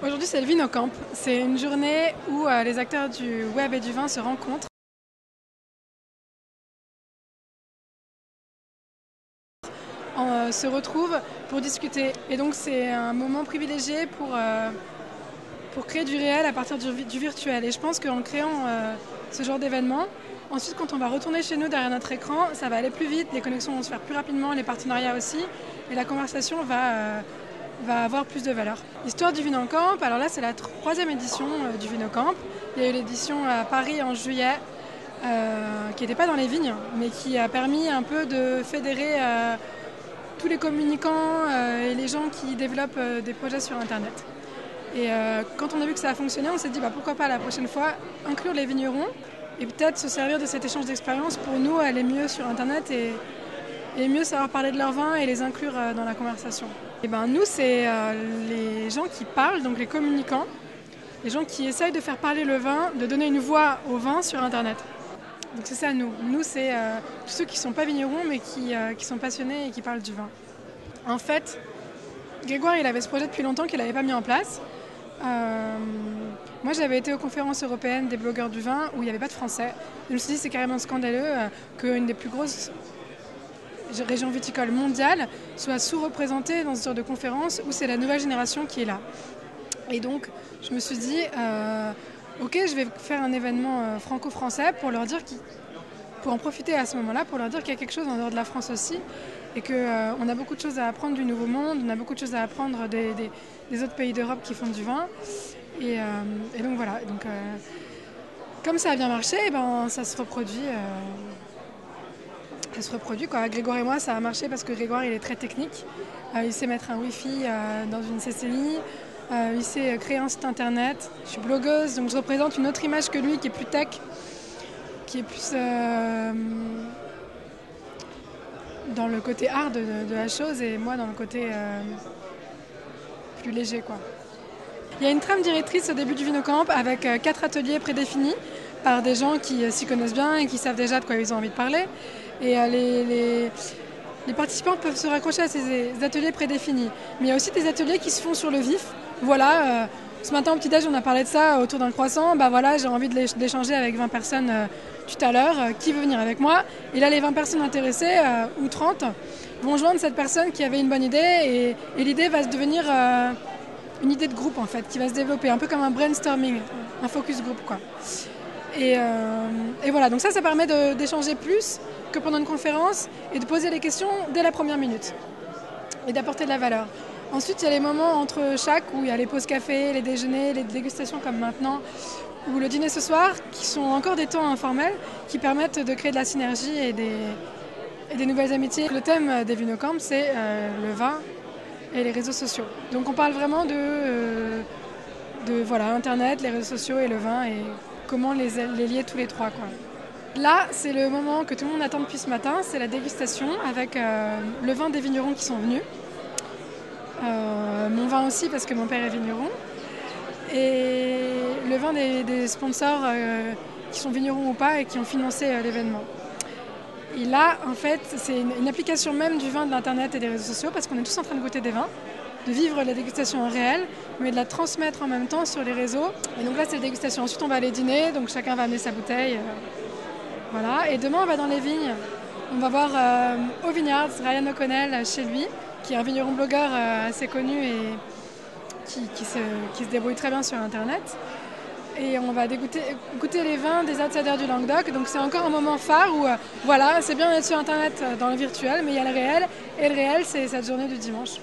Aujourd'hui, c'est le Vinocamp. C'est une journée où les acteurs du web et du vin se rencontrent, se retrouvent pour discuter. Et donc, c'est un moment privilégié pour créer du réel à partir du virtuel. Et je pense qu'en créant ce genre d'événement, ensuite, quand on va retourner chez nous derrière notre écran, ça va aller plus vite, les connexions vont se faire plus rapidement, les partenariats aussi, et la conversation va avoir plus de valeur. L'histoire du Vinocamp, alors là c'est la 3e édition du Vinocamp. Il y a eu l'édition à Paris en juillet, qui n'était pas dans les vignes, mais qui a permis un peu de fédérer tous les communicants et les gens qui développent des projets sur Internet. Et quand on a vu que ça a fonctionné, on s'est dit pourquoi pas la prochaine fois inclure les vignerons et peut-être se servir de cet échange d'expérience pour nous aller mieux sur Internet et mieux savoir parler de leur vin et les inclure dans la conversation. Et nous, c'est les gens qui parlent, donc les communicants, les gens qui essayent de faire parler le vin, de donner une voix au vin sur Internet. Donc c'est ça, nous. Nous, c'est tous ceux qui ne sont pas vignerons, mais qui sont passionnés et qui parlent du vin. En fait, Grégoire, il avait ce projet depuis longtemps qu'il n'avait pas mis en place. Moi, j'avais été aux conférences européennes des blogueurs du vin où il n'y avait pas de français. Je me suis dit c'est carrément scandaleux qu'une des plus grosses régions viticoles mondiales soit sous-représentée dans ce genre de conférences où c'est la nouvelle génération qui est là. Et donc, je me suis dit, ok, je vais faire un événement franco-français pour leur dire pour en profiter à ce moment-là, pour leur dire qu'il y a quelque chose en dehors de la France aussi et qu'on a beaucoup de choses à apprendre du Nouveau Monde, on a beaucoup de choses à apprendre des autres pays d'Europe qui font du vin. Et donc voilà, donc, comme ça a bien marché, ça se reproduit. Ça se reproduit quoi. Grégoire et moi, ça a marché parce que Grégoire, il est très technique. Il sait mettre un Wi-Fi dans une CCI. Il sait créer un site internet. Je suis blogueuse, donc je représente une autre image que lui qui est plus tech, qui est plus dans le côté art de la chose et moi dans le côté plus léger, quoi. Il y a une trame directrice au début du Vinocamp avec 4 ateliers prédéfinis par des gens qui s'y connaissent bien et qui savent déjà de quoi ils ont envie de parler. Et les participants peuvent se raccrocher à ces ateliers prédéfinis. Mais il y a aussi des ateliers qui se font sur le vif. Voilà, ce matin au petit-déj, on a parlé de ça autour d'un croissant. Voilà, j'ai envie d'échanger avec 20 personnes tout à l'heure. Qui veut venir avec moi? Et là, les 20 personnes intéressées, ou 30, vont joindre cette personne qui avait une bonne idée. Et l'idée va se devenir une idée de groupe, en fait, qui va se développer. Un peu comme un brainstorming, un focus group, quoi. Et voilà, donc ça permet d'échanger plus que pendant une conférence et de poser les questions dès la première minute et d'apporter de la valeur. Ensuite, il y a les moments entre chaque où il y a les pauses café, les déjeuners, les dégustations comme maintenant, ou le dîner ce soir, qui sont encore des temps informels qui permettent de créer de la synergie et des nouvelles amitiés. Le thème des Vinocamp, c'est le vin et les réseaux sociaux. Donc on parle vraiment de Internet, les réseaux sociaux et le vin et comment les lier tous les trois, quoi. Là, c'est le moment que tout le monde attend depuis ce matin, c'est la dégustation avec le vin des vignerons qui sont venus. Mon vin aussi parce que mon père est vigneron. Et le vin des sponsors qui sont vignerons ou pas et qui ont financé l'événement. Et là, en fait, c'est une application même du vin, de l'Internet et des réseaux sociaux parce qu'on est tous en train de goûter des vins, de vivre la dégustation en réel, mais de la transmettre en même temps sur les réseaux. Et donc là, c'est la dégustation. Ensuite, on va aller dîner, donc chacun va amener sa bouteille. Voilà. Et demain, on va dans les vignes. On va voir au Vineyards, Ryan O'Connell chez lui, qui est un vigneron blogueur assez connu et qui se débrouille très bien sur Internet. Et on va goûter les vins des outsiders du Languedoc. Donc c'est encore un moment phare où, c'est bien d'être sur Internet dans le virtuel, mais il y a le réel. Et le réel, c'est cette journée du dimanche.